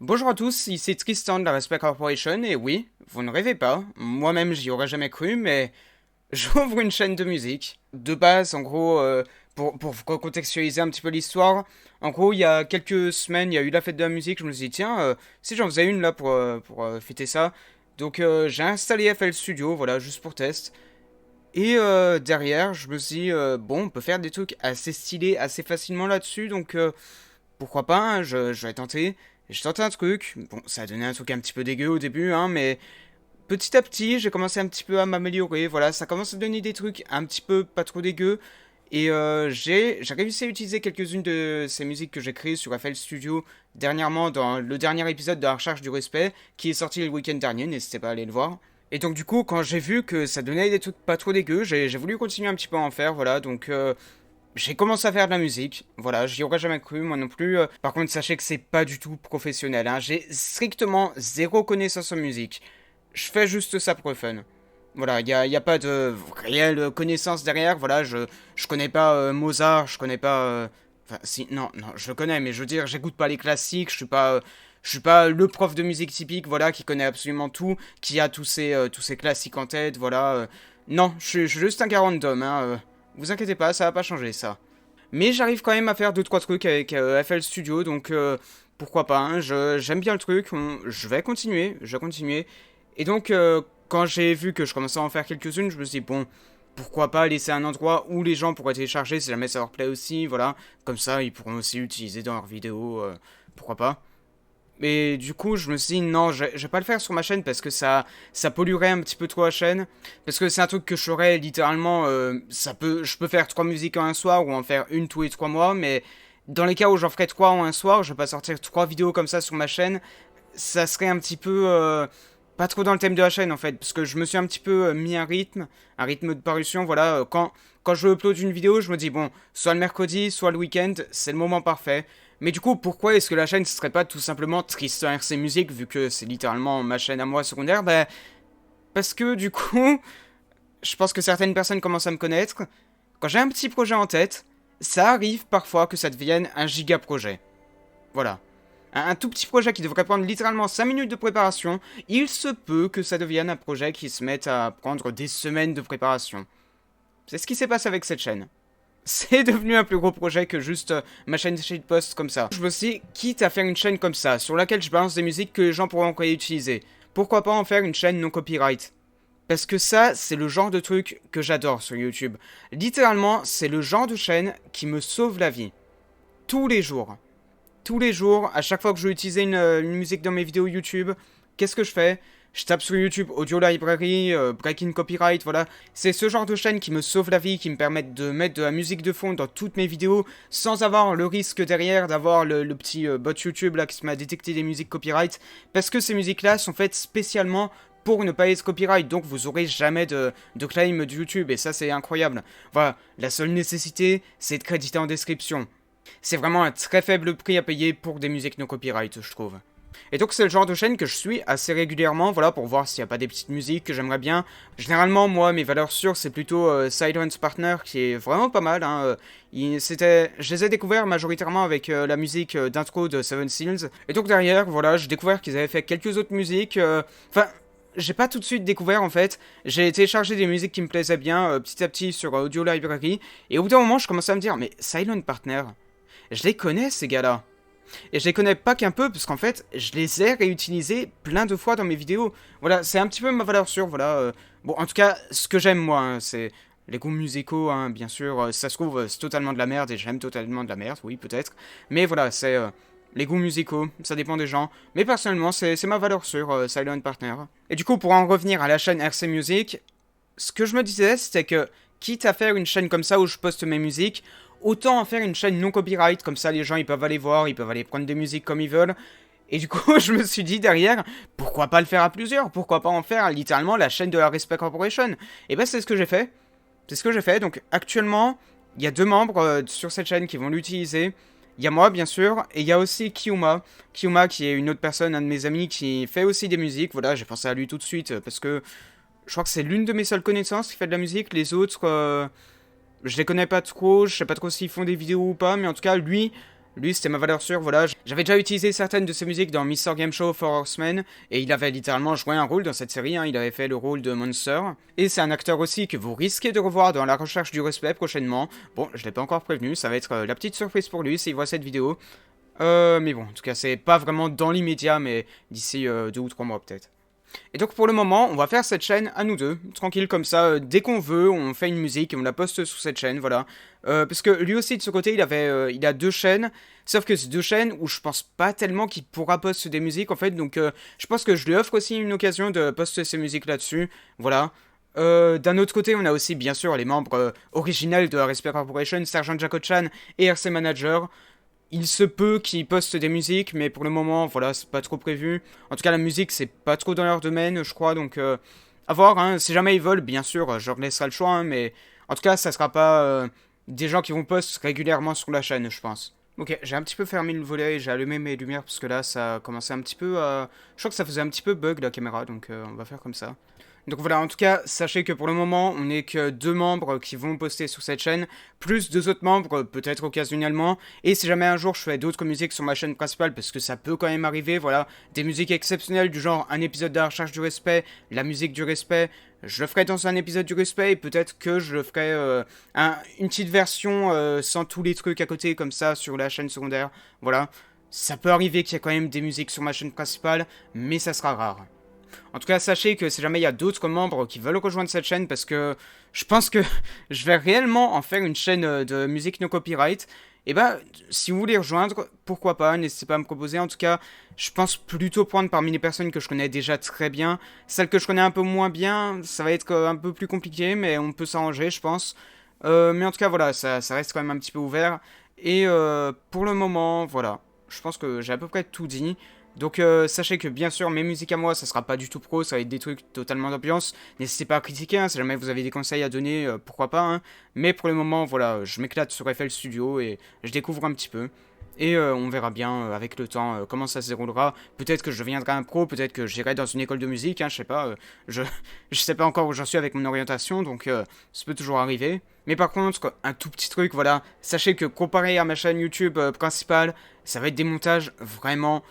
Bonjour à tous, ici Tristan de la Respect Corporation, et oui, vous ne rêvez pas, moi-même j'y aurais jamais cru, mais j'ouvre une chaîne de musique. De base, en gros, pour recontextualiser un petit peu l'histoire, en gros, il y a quelques semaines, il y a eu la fête de la musique, je me suis dit, tiens, si j'en faisais une là pour fêter ça. Donc j'ai installé FL Studio, voilà, juste pour test. Et derrière, je me suis dit, bon, on peut faire des trucs assez stylés assez facilement là-dessus, donc pourquoi pas, hein, je vais tenter. J'ai tenté un truc, bon, ça a donné un truc un petit peu dégueu au début, hein, mais petit à petit, j'ai commencé un petit peu à m'améliorer, voilà, ça commence à donner des trucs un petit peu pas trop dégueux. Et j'ai réussi à utiliser quelques-unes de ces musiques que j'ai créées sur FL Studio dernièrement dans le dernier épisode de La Recherche du Respect, qui est sorti le week-end dernier, n'hésitez pas à aller le voir. Et donc du coup, quand j'ai vu que ça donnait des trucs pas trop dégueux, j'ai voulu continuer un petit peu à en faire, voilà, donc j'ai commencé à faire de la musique, voilà, j'y aurais jamais cru, moi non plus. Par contre, sachez que c'est pas du tout professionnel, hein. J'ai strictement zéro connaissance en musique. Je fais juste ça pour le fun. Voilà, y a pas de réelle connaissance derrière, voilà, je connais pas Mozart, je connais pas... Enfin, si, non, je le connais, mais je veux dire, j'écoute pas les classiques, je suis pas le prof de musique typique, voilà, qui connaît absolument tout, qui a tous ces classiques en tête, voilà. Non, je suis juste un gars random, hein. Vous inquiétez pas, ça va pas changer, ça. Mais j'arrive quand même à faire deux trois trucs avec FL Studio, donc pourquoi pas, hein, j'aime bien le truc, je vais continuer. Et donc, quand j'ai vu que je commençais à en faire quelques-unes, je me suis dit, bon, pourquoi pas laisser un endroit où les gens pourraient télécharger si jamais ça leur plaît aussi, voilà. Comme ça, ils pourront aussi l'utiliser dans leurs vidéos, pourquoi pas. Mais du coup, je me suis dit, non, je vais pas le faire sur ma chaîne parce que ça polluerait un petit peu trop la chaîne. Parce que c'est un truc que je ferais littéralement, je peux faire trois musiques en un soir ou en faire une tous les 3 mois, mais dans les cas où j'en ferais trois en un soir, je vais pas sortir trois vidéos comme ça sur ma chaîne. Ça serait un petit peu, pas trop dans le thème de la chaîne en fait, parce que je me suis un petit peu mis un rythme de parution, voilà. Quand je upload une vidéo, je me dis, bon, soit le mercredi, soit le week-end, c'est le moment parfait. Mais du coup, pourquoi est-ce que la chaîne ne serait pas tout simplement Tristan RC Music, vu que c'est littéralement ma chaîne à moi secondaire? Ben, parce que du coup, je pense que certaines personnes commencent à me connaître. Quand j'ai un petit projet en tête, ça arrive parfois que ça devienne un giga projet. Voilà. Un tout petit projet qui devrait prendre littéralement 5 minutes de préparation, il se peut que ça devienne un projet qui se mette à prendre des semaines de préparation. C'est ce qui s'est passé avec cette chaîne. C'est devenu un plus gros projet que juste ma chaîne de shitpost comme ça. Je me suis dit, quitte à faire une chaîne comme ça, sur laquelle je balance des musiques que les gens pourront encore utiliser, pourquoi pas en faire une chaîne non copyright? Parce que ça, c'est le genre de truc que j'adore sur YouTube. Littéralement, c'est le genre de chaîne qui me sauve la vie. Tous les jours. Tous les jours, à chaque fois que je veux utiliser une musique dans mes vidéos YouTube, qu'est-ce que je fais? Je tape sur YouTube Audio Library, Breaking Copyright, voilà. C'est ce genre de chaîne qui me sauve la vie, qui me permettent de mettre de la musique de fond dans toutes mes vidéos sans avoir le risque derrière d'avoir le petit bot YouTube là qui se met à détecter des musiques copyright. Parce que ces musiques-là sont faites spécialement pour ne pas être copyright, donc vous aurez jamais de claim de YouTube, et ça c'est incroyable. Voilà, la seule nécessité, c'est de créditer en description. C'est vraiment un très faible prix à payer pour des musiques non copyright, je trouve. Et donc c'est le genre de chaîne que je suis assez régulièrement, voilà, pour voir s'il n'y a pas des petites musiques que j'aimerais bien. Généralement, moi, mes valeurs sûres, c'est plutôt Silence Partner, qui est vraiment pas mal, hein. Je les ai découverts majoritairement avec la musique d'intro de Seven Seals. Et donc derrière, voilà, j'ai découvert qu'ils avaient fait quelques autres musiques. Enfin, j'ai pas tout de suite découvert en fait. J'ai téléchargé des musiques qui me plaisaient bien petit à petit sur Audio Library. Et au bout d'un moment, je commençais à me dire, mais Silent Partner, je les connais ces gars-là. Et je les connais pas qu'un peu, parce qu'en fait, je les ai réutilisés plein de fois dans mes vidéos. Voilà, c'est un petit peu ma valeur sûre, voilà. Bon, en tout cas, ce que j'aime moi, hein, c'est les goûts musicaux, hein, bien sûr. Ça se trouve, c'est totalement de la merde, et j'aime totalement de la merde, oui, peut-être. Mais voilà, c'est les goûts musicaux, ça dépend des gens. Mais personnellement, c'est ma valeur sûre, Silent Partner. Et du coup, pour en revenir à la chaîne RC Music, ce que je me disais, c'était que, quitte à faire une chaîne comme ça où je poste mes musiques, autant en faire une chaîne non copyright, comme ça les gens ils peuvent aller voir, ils peuvent aller prendre des musiques comme ils veulent. Et du coup, je me suis dit derrière, pourquoi pas le faire à plusieurs? Pourquoi pas en faire littéralement la chaîne de la Respect Corporation? Et ben c'est ce que j'ai fait. C'est ce que j'ai fait. Donc actuellement, il y a deux membres sur cette chaîne qui vont l'utiliser. Il y a moi, bien sûr, et il y a aussi Kiyuma. Kiyuma, qui est une autre personne, un de mes amis, qui fait aussi des musiques. Voilà, j'ai pensé à lui tout de suite, parce que je crois que c'est l'une de mes seules connaissances qui fait de la musique. Les autres, je les connais pas trop, je sais pas trop s'ils font des vidéos ou pas, mais en tout cas, lui, Lui, c'était ma valeur sûre, voilà. J'avais déjà utilisé certaines de ses musiques dans Mr. Game Show for Horsemen, et il avait littéralement joué un rôle dans cette série, hein. Il avait fait le rôle de Monster. Et c'est un acteur aussi que vous risquez de revoir dans La Recherche du Respect prochainement. Bon, je l'ai pas encore prévenu, ça va être la petite surprise pour lui s'il voit cette vidéo. Mais bon, en tout cas, c'est pas vraiment dans l'immédiat, mais d'ici 2 ou 3 mois peut-être. Et donc pour le moment, on va faire cette chaîne à nous deux, tranquille comme ça, dès qu'on veut, on fait une musique et on la poste sur cette chaîne, voilà. Parce que lui aussi de ce côté, il a 2 chaînes, sauf que c'est 2 chaînes où je pense pas tellement qu'il pourra poster des musiques en fait, donc je pense que je lui offre aussi une occasion de poster ses musiques là-dessus, voilà. D'un autre côté, on a aussi bien sûr les membres originels de Respect Corporation, Sergent Jacko-chan et RC Manager. Il se peut qu'ils postent des musiques, mais pour le moment, voilà, c'est pas trop prévu. En tout cas, la musique, c'est pas trop dans leur domaine, je crois, donc à voir, hein. Si jamais ils veulent, bien sûr, je leur laisserai le choix, hein, mais en tout cas, ça sera pas des gens qui vont poster régulièrement sur la chaîne, je pense. Ok, j'ai un petit peu fermé le volet, j'ai allumé mes lumières, parce que là, ça a commencé un petit peu à... Je crois que ça faisait un petit peu bug, la caméra, donc on va faire comme ça. Donc voilà, en tout cas, sachez que pour le moment, on n'est que 2 membres qui vont poster sur cette chaîne, plus 2 autres membres, peut-être occasionnellement. Et si jamais un jour je fais d'autres musiques sur ma chaîne principale, parce que ça peut quand même arriver, voilà, des musiques exceptionnelles du genre un épisode de la recherche du respect, la musique du respect, je le ferai dans un épisode du respect, et peut-être que je le ferai une petite version sans tous les trucs à côté, comme ça, sur la chaîne secondaire, voilà. Ça peut arriver qu'il y ait quand même des musiques sur ma chaîne principale, mais ça sera rare. En tout cas, sachez que si jamais il y a d'autres membres qui veulent rejoindre cette chaîne, parce que je pense que je vais réellement en faire une chaîne de musique no copyright, et bah, si vous voulez rejoindre, pourquoi pas, n'hésitez pas à me proposer. En tout cas, je pense plutôt prendre parmi les personnes que je connais déjà très bien. Celles que je connais un peu moins bien, ça va être un peu plus compliqué, mais on peut s'arranger, je pense. Mais en tout cas, voilà, ça reste quand même un petit peu ouvert. Et pour le moment, voilà, je pense que j'ai à peu près tout dit. Donc sachez que bien sûr mes musiques à moi ça sera pas du tout pro, ça va être des trucs totalement d'ambiance. N'hésitez pas à critiquer, hein, si jamais vous avez des conseils à donner, pourquoi pas. Hein. Mais pour le moment voilà, je m'éclate sur FL Studio et je découvre un petit peu. Et on verra bien avec le temps comment ça se déroulera. Peut-être que je deviendrai un pro, peut-être que j'irai dans une école de musique, hein, je sais pas. Je, je sais pas encore où j'en suis avec mon orientation, donc ça peut toujours arriver. Mais par contre, un tout petit truc, voilà, sachez que comparé à ma chaîne YouTube principale, ça va être des montages vraiment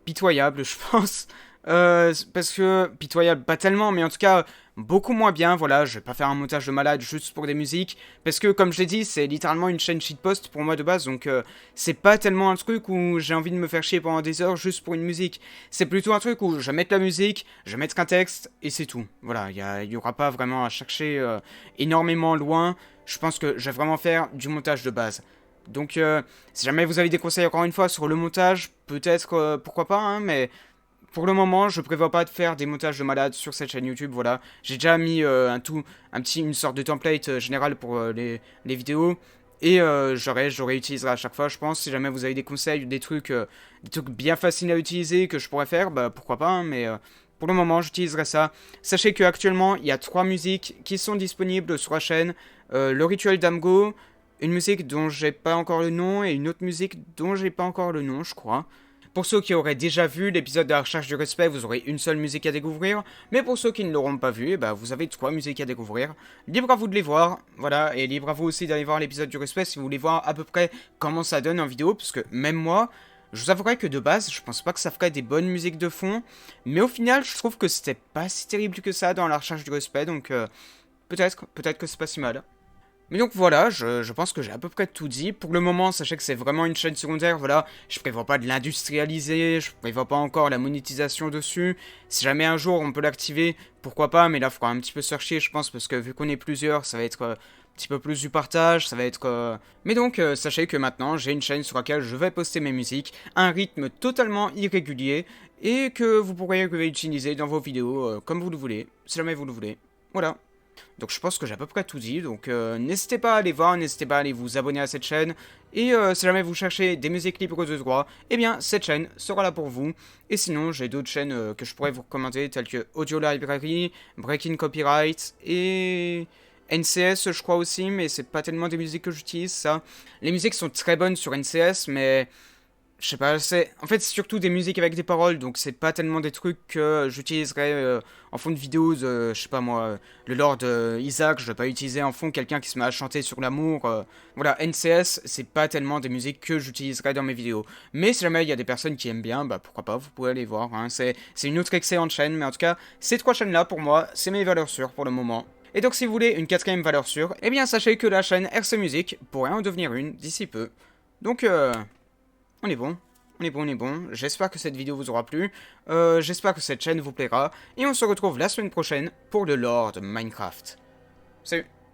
pitoyable, je pense. Parce que, pitoyable, pas tellement, mais en tout cas, beaucoup moins bien. Voilà, je vais pas faire un montage de malade juste pour des musiques. Parce que, comme je l'ai dit, c'est littéralement une chaîne shitpost pour moi de base. Donc, c'est pas tellement un truc où j'ai envie de me faire chier pendant des heures juste pour une musique. C'est plutôt un truc où je vais mettre la musique, je vais mettre un texte, et c'est tout. Voilà, il y aura pas vraiment à chercher énormément loin. Je pense que je vais vraiment faire du montage de base. Donc, si jamais vous avez des conseils encore une fois sur le montage, peut-être pourquoi pas, hein, mais pour le moment, je prévois pas de faire des montages de malade sur cette chaîne YouTube. Voilà, j'ai déjà mis une sorte de template général pour les vidéos et j'aurais utilisé à chaque fois, je pense. Si jamais vous avez des conseils, des trucs bien faciles à utiliser que je pourrais faire, bah pourquoi pas, hein, mais pour le moment, j'utiliserai ça. Sachez qu'actuellement, il y a 3 musiques qui sont disponibles sur la chaîne. Le rituel d'Amgo, une musique dont j'ai pas encore le nom et une autre musique dont j'ai pas encore le nom, je crois. Pour ceux qui auraient déjà vu l'épisode de la recherche du respect, vous aurez une seule musique à découvrir. Mais pour ceux qui ne l'auront pas vu, bah, vous avez 3 musiques à découvrir. Libre à vous de les voir, voilà. Et libre à vous aussi d'aller voir l'épisode du respect si vous voulez voir à peu près comment ça donne en vidéo. Parce que même moi, je vous avouerai que de base, je pense pas que ça ferait des bonnes musiques de fond. Mais au final, je trouve que c'était pas si terrible que ça dans la recherche du respect. Donc peut-être que c'est pas si mal. Mais donc voilà, je pense que j'ai à peu près tout dit. Pour le moment, sachez que c'est vraiment une chaîne secondaire, voilà. Je prévois pas de l'industrialiser, je prévois pas encore la monétisation dessus. Si jamais un jour on peut l'activer, pourquoi pas, mais là, il faudra un petit peu chercher, je pense, parce que vu qu'on est plusieurs, ça va être un petit peu plus du partage, ça va être... Mais donc, sachez que maintenant, j'ai une chaîne sur laquelle je vais poster mes musiques, à un rythme totalement irrégulier, et que vous pourrez réutiliser dans vos vidéos comme vous le voulez, si jamais vous le voulez. Voilà. Donc je pense que j'ai à peu près tout dit, donc n'hésitez pas à aller voir, n'hésitez pas à aller vous abonner à cette chaîne, et si jamais vous cherchez des musiques libres de droit, eh bien cette chaîne sera là pour vous, et sinon j'ai d'autres chaînes que je pourrais vous recommander, telles que Audio Library, Breaking Copyright, et NCS je crois aussi, mais c'est pas tellement des musiques que j'utilise ça. Les musiques sont très bonnes sur NCS, mais je sais pas, en fait, c'est surtout des musiques avec des paroles, donc c'est pas tellement des trucs que j'utiliserais en fond de vidéo, je sais pas moi, le Lord Isaac, je vais pas utiliser en fond quelqu'un qui se met à chanter sur l'amour. Voilà, NCS, c'est pas tellement des musiques que j'utiliserais dans mes vidéos. Mais si jamais il y a des personnes qui aiment bien, bah pourquoi pas, vous pouvez aller voir. Hein. C'est une autre excellente chaîne, mais en tout cas, ces 3 chaînes-là, pour moi, c'est mes valeurs sûres pour le moment. Et donc si vous voulez une 4ème valeur sûre, eh bien sachez que la chaîne RC Music pourrait en devenir une d'ici peu. Donc on est bon. On est bon, on est bon. J'espère que cette vidéo vous aura plu. J'espère que cette chaîne vous plaira. Et on se retrouve la semaine prochaine pour le lore de Minecraft. Salut!